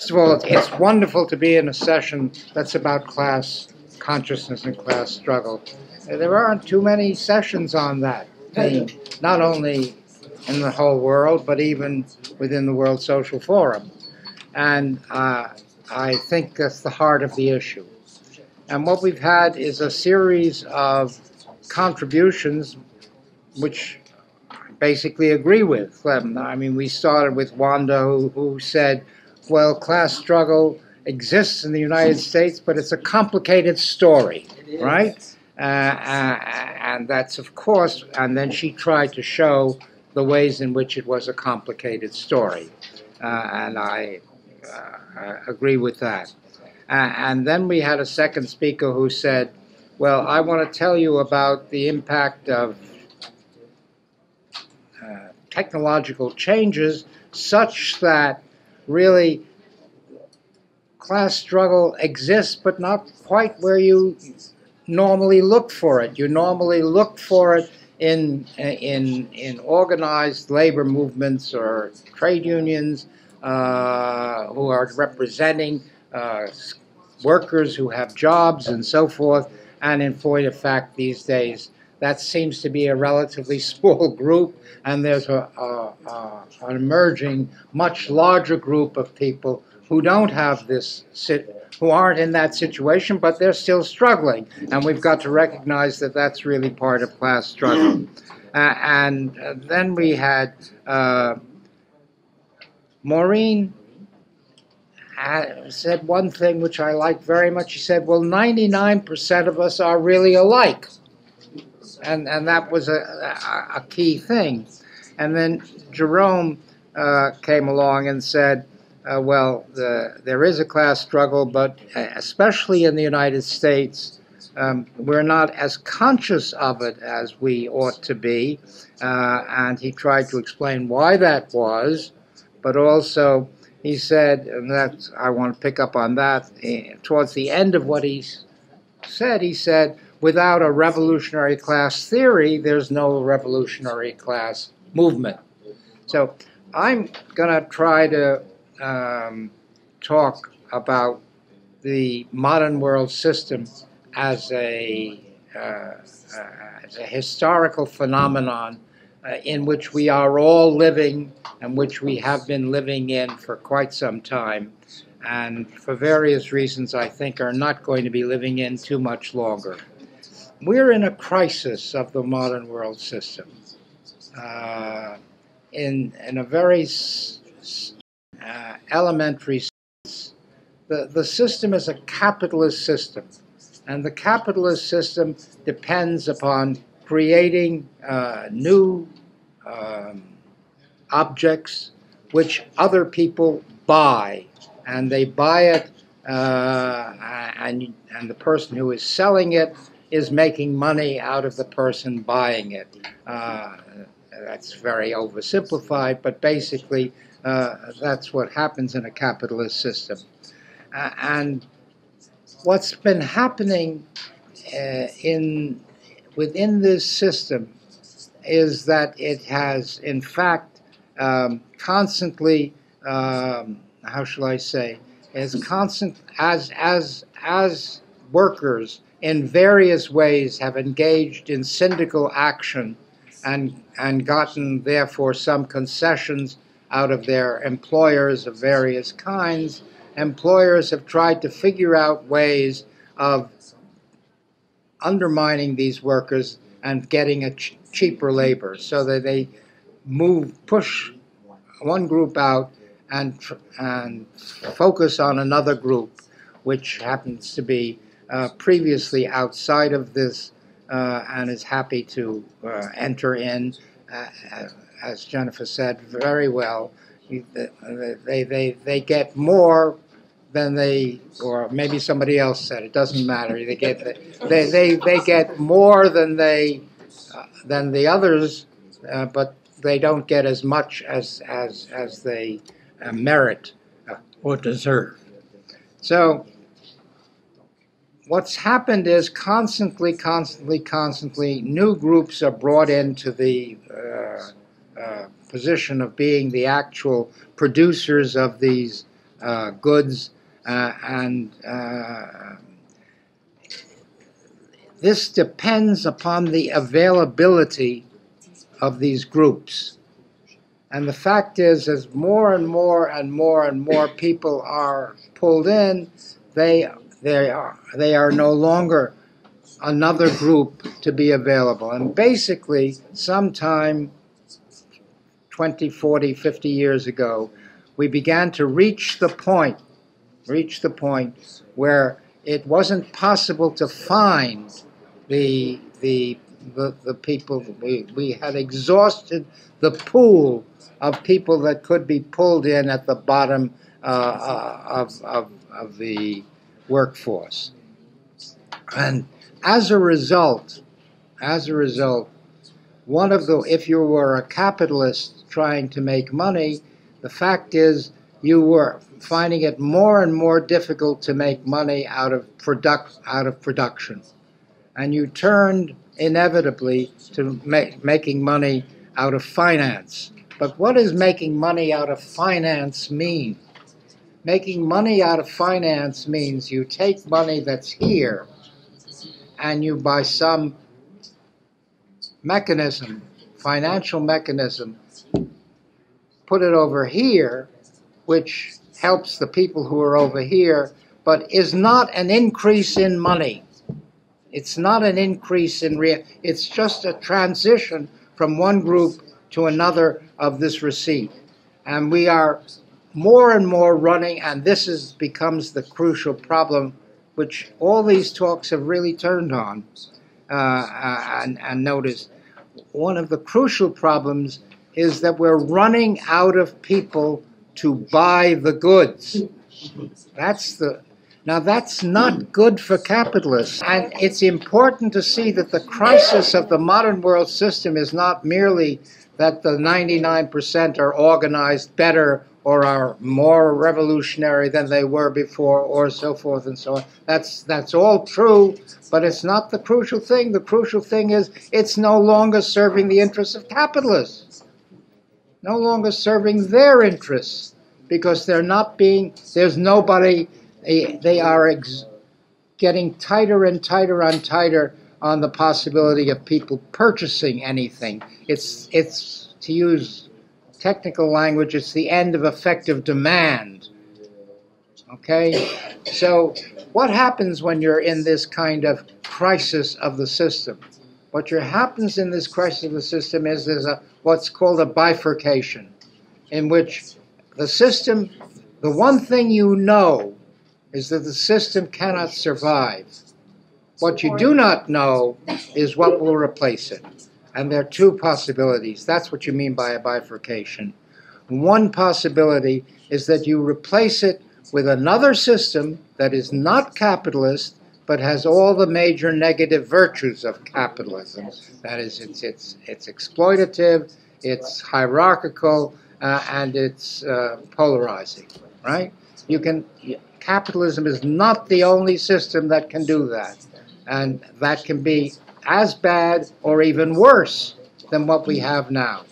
First of all, it's wonderful to be in a session that's about class consciousness and class struggle. There aren't too many sessions on that, not only in the whole world, but even within the World Social Forum. And I think that's the heart of the issue. And what we've had is a series of contributions which I basically agree with. I mean, we started with Wanda, who said, well, class struggle exists in the United States, but it's a complicated story, right? And that's, of course, and then she tried to show the ways in which it was a complicated story. And I agree with that. And then we had a second speaker who said, well, I want to tell you about the impact of technological changes such that really class struggle exists, but not quite where you normally look for it. You normally look for it in organized labor movements or trade unions who are representing workers who have jobs and so forth. And in point of fact, these days, that seems to be a relatively small group, and there's an emerging, much larger group of people who don't have this, who aren't in that situation, but they're still struggling. And we've got to recognize that that's really part of class struggle. And then we had Maureen said one thing which I liked very much. She said, well, 99% of us are really alike. And that was a key thing. And then Jerome came along and said, well, there is a class struggle, but especially in the United States, we're not as conscious of it as we ought to be. And he tried to explain why that was, but also he said, and that's, I want to pick up on that, towards the end of what he said, without a revolutionary class theory, there's no revolutionary class movement. So I'm going to try to talk about the modern world system as a historical phenomenon in which we are all living and which we have been living in for quite some time, and for various reasons I think are not going to be living in too much longer. We're in a crisis of the modern world system in a very elementary sense. The system is a capitalist system, and the capitalist system depends upon creating new objects which other people buy, and they buy it, and the person who is selling it is making money out of the person buying it. That's very oversimplified, but basically that's what happens in a capitalist system. And what's been happening within this system is that it has, in fact, constantly, how shall I say, as workers in various ways have engaged in syndical action and gotten, therefore, some concessions out of their employers of various kinds, employers have tried to figure out ways of undermining these workers and getting a cheaper labor, so that they push one group out and focus on another group, which happens to be previously outside of this and is happy to enter in, as Jennifer said very well. They get more than they, or maybe somebody else said, it doesn't matter. They get more than the others, but they don't get as much as they merit or deserve. So what's happened is constantly new groups are brought into the position of being the actual producers of these goods, this depends upon the availability of these groups. And the fact is, as more and more and more and more people are pulled in, they are no longer another group to be available. And basically, sometime 20, 40, 50 years ago, we began to reach the point where it wasn't possible to find the people. We had exhausted the pool of people that could be pulled in at the bottom of the workforce. And as a result, one of the, if you were a capitalist trying to make money, the fact is you were finding it more and more difficult to make money out of production. And you turned inevitably to making money out of finance. But what does making money out of finance mean? Making money out of finance means you take money that's here and you, by some mechanism, financial mechanism, put it over here, which helps the people who are over here, but is not an increase in money. It's not an increase in it's just a transition from one group to another of this receipt. And we are more and more running, and this becomes the crucial problem, which all these talks have really turned on and noticed. One of the crucial problems is that we're running out of people to buy the goods. Now that's not good for capitalists. And it's important to see that the crisis of the modern world system is not merely that the 99% are organized better or are more revolutionary than they were before, or so forth and so on. That's all true, but it's not the crucial thing. The crucial thing is it's no longer serving the interests of capitalists, no longer serving their interests, because there's nobody, they are getting tighter and tighter and tighter on the possibility of people purchasing anything. It's to use technical language, it's the end of effective demand. Okay? So what happens when you're in this kind of crisis of the system? What happens in this crisis of the system is there's what's called a bifurcation, in which the system, the one thing you know is that the system cannot survive. What you do not know is what will replace it. And there are two possibilities. That's what you mean by a bifurcation. One possibility is that you replace it with another system that is not capitalist, but has all the major negative virtues of capitalism. That is, it's exploitative, it's hierarchical, and it's polarizing, right? Capitalism is not the only system that can do that. And that can be as bad or even worse than what we have now.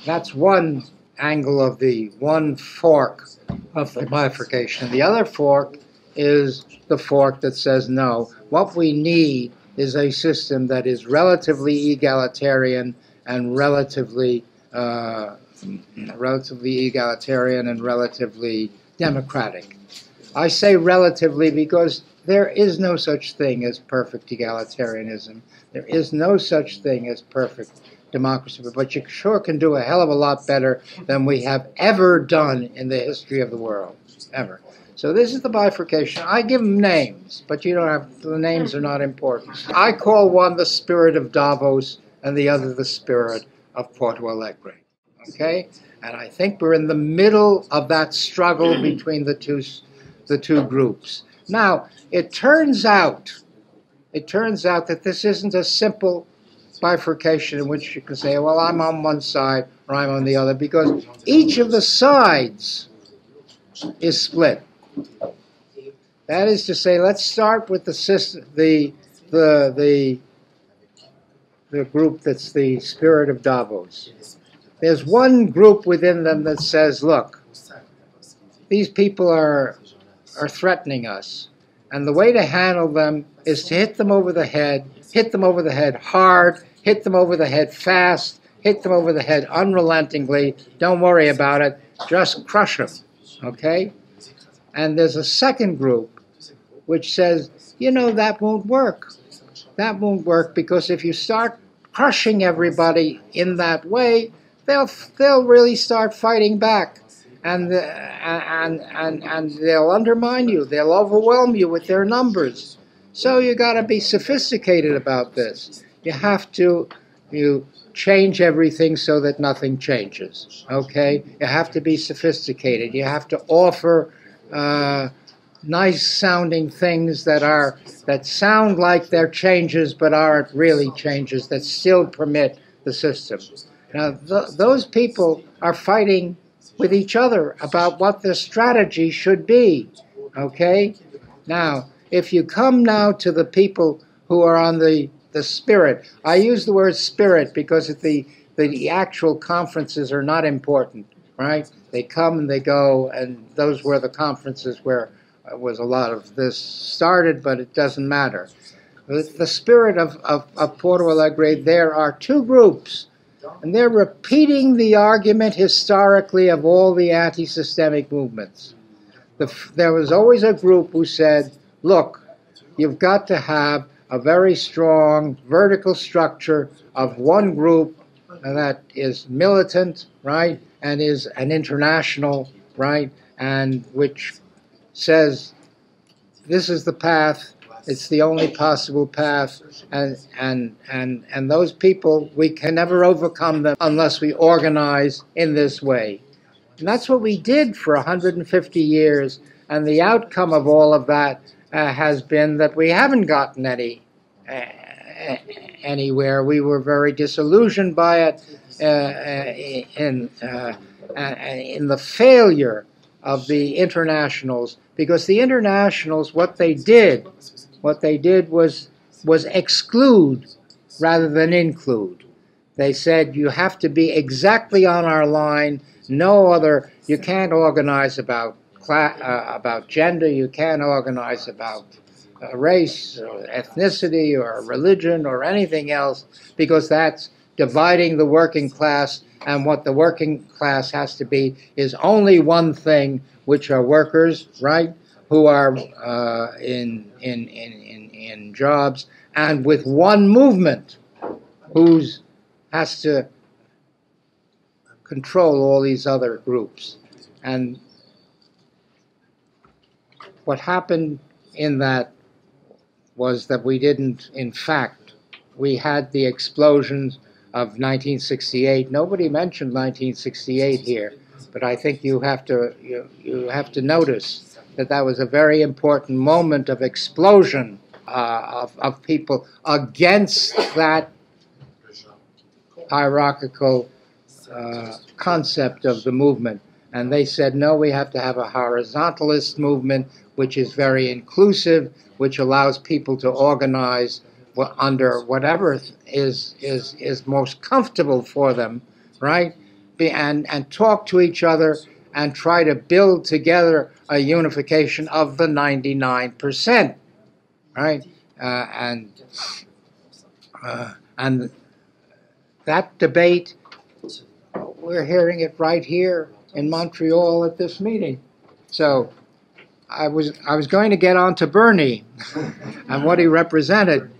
That's one angle of the one fork of the bifurcation. The other fork is the fork that says, no, what we need is a system that is relatively egalitarian and relatively democratic. I say relatively because there is no such thing as perfect egalitarianism. There is no such thing as perfect democracy, but you sure can do a hell of a lot better than we have ever done in the history of the world, ever. So this is the bifurcation. I give them names, but you don't have, the names are not important. I call one the spirit of Davos and the other the spirit of Porto Alegre, okay? And I think we're in the middle of that struggle between the two groups. Now, it turns out that this isn't a simple bifurcation in which you can say, well, I'm on one side or I'm on the other, because each of the sides is split. That is to say, let's start with the group that's the spirit of Davos. There's one group within them that says, look, these people are threatening us. And the way to handle them is to hit them over the head hard, hit them over the head fast, hit them over the head unrelentingly. Don't worry about it. Just crush them, okay? And there's a second group which says, you know, that won't work. That won't work because if you start crushing everybody in that way, they'll really start fighting back. And they'll undermine you. They'll overwhelm you with their numbers. So you got to be sophisticated about this. You change everything so that nothing changes. Okay? You have to be sophisticated. You have to offer nice-sounding things that sound like they're changes but aren't really changes, that still permit the system. Now, those people are fighting with each other about what the strategy should be, okay? Now, if you come now to the people who are on the spirit, I use the word spirit because the actual conferences are not important, right? They come and they go, and those were the conferences where was a lot of this started, but it doesn't matter. The spirit of Porto Alegre, there are two groups, and they're repeating the argument historically of all the anti-systemic movements. There was always a group who said, look, you've got to have a very strong vertical structure of one group that is militant, right, and is an international, right, and which says this is the path, it's the only possible path, and those people, we can never overcome them unless we organize in this way. And that's what we did for 150 years, and the outcome of all of that has been that we haven't gotten anywhere. We were very disillusioned by it in the failure of the internationals, because the internationals, what they did was exclude rather than include. They said you have to be exactly on our line. No other. You can't organize about gender. You can't organize about race or ethnicity or religion or anything else, because that's dividing the working class. And what the working class has to be is only one thing, which are workers, right, who are in jobs, and with one movement, who's has to control all these other groups. And what happened in that was that we didn't, in fact, we had the explosions of 1968. Nobody mentioned 1968 here, but I think you have to notice that that was a very important moment of explosion of people against that hierarchical concept of the movement. And they said, no, we have to have a horizontalist movement, which is very inclusive, which allows people to organize under whatever is most comfortable for them, right? And talk to each other and try to build together a unification of the 99%, right? And that debate, we're hearing it right here in Montreal at this meeting. So I was going to get on to Bernie and what he represented,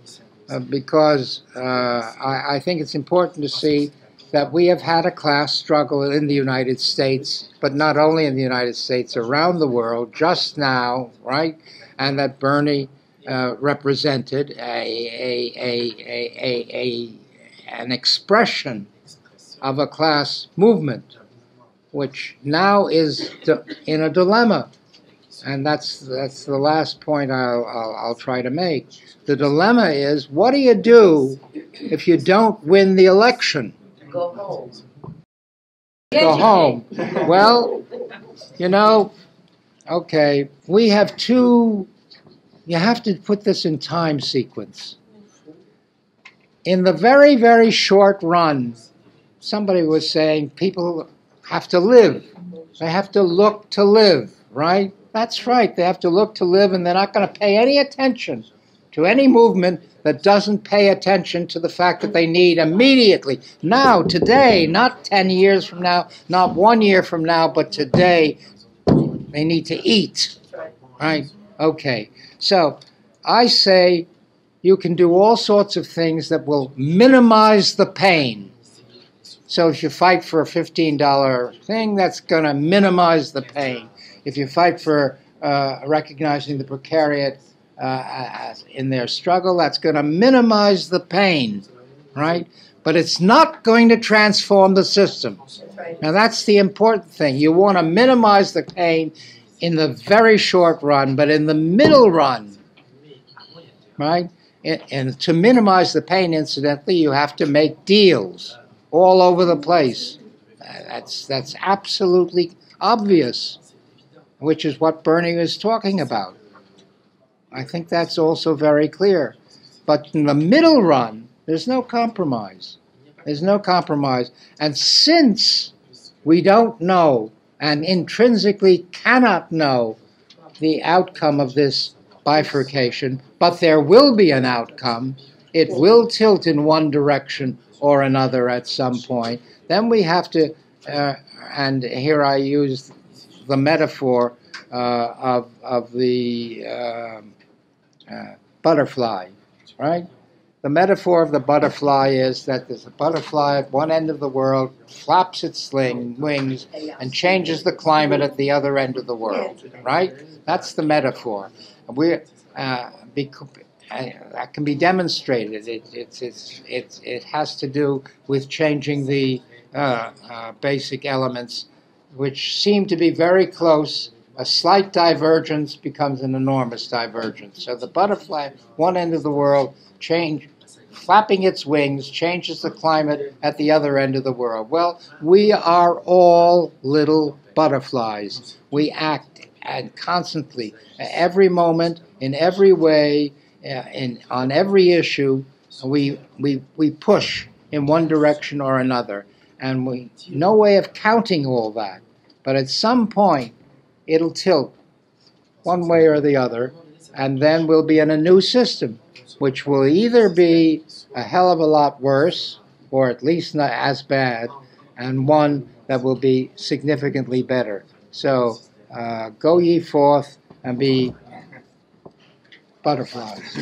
because I think it's important to see that we have had a class struggle in the United States, but not only in the United States, around the world, just now, right? And that Bernie represented an expression of a class movement, which now is in a dilemma. And that's the last point I'll try to make. The dilemma is, what do you do if you don't win the election? Go home. Go home. Well, you know, okay, we have two, you have to put this in time sequence. In the very, very short run, somebody was saying people have to live. They have to look to live, right? That's right. They have to look to live, and they're not going to pay any attention to any movement that doesn't pay attention to the fact that they need immediately, now, today, not 10 years from now, not 1 year from now, but today, they need to eat, right? Okay, so I say you can do all sorts of things that will minimize the pain. So if you fight for a $15 thing, that's going to minimize the pain. If you fight for recognizing the precariat in their struggle, that's going to minimize the pain, right? But it's not going to transform the system. Now, that's the important thing. You want to minimize the pain in the very short run, but in the middle run, right? And to minimize the pain, incidentally, you have to make deals all over the place. That's absolutely obvious, which is what Bernie is talking about. I think that's also very clear. But in the middle run, there's no compromise. There's no compromise. And since we don't know and intrinsically cannot know the outcome of this bifurcation, but there will be an outcome, it will tilt in one direction or another at some point, then we have to, and here I use the metaphor of the butterfly, right? The metaphor of the butterfly is that there's a butterfly at one end of the world, flaps its wings, and changes the climate at the other end of the world, right? That's the metaphor. That can be demonstrated. It has to do with changing the basic elements, which seem to be very close. A slight divergence becomes an enormous divergence. So the butterfly, one end of the world, flapping its wings, changes the climate at the other end of the world. Well, we are all little butterflies. We act and constantly, every moment, in every way, on every issue, we push in one direction or another. And no way of counting all that. But at some point, it'll tilt one way or the other, and then we'll be in a new system, which will either be a hell of a lot worse, or at least not as bad, and one that will be significantly better. So go ye forth and be butterflies.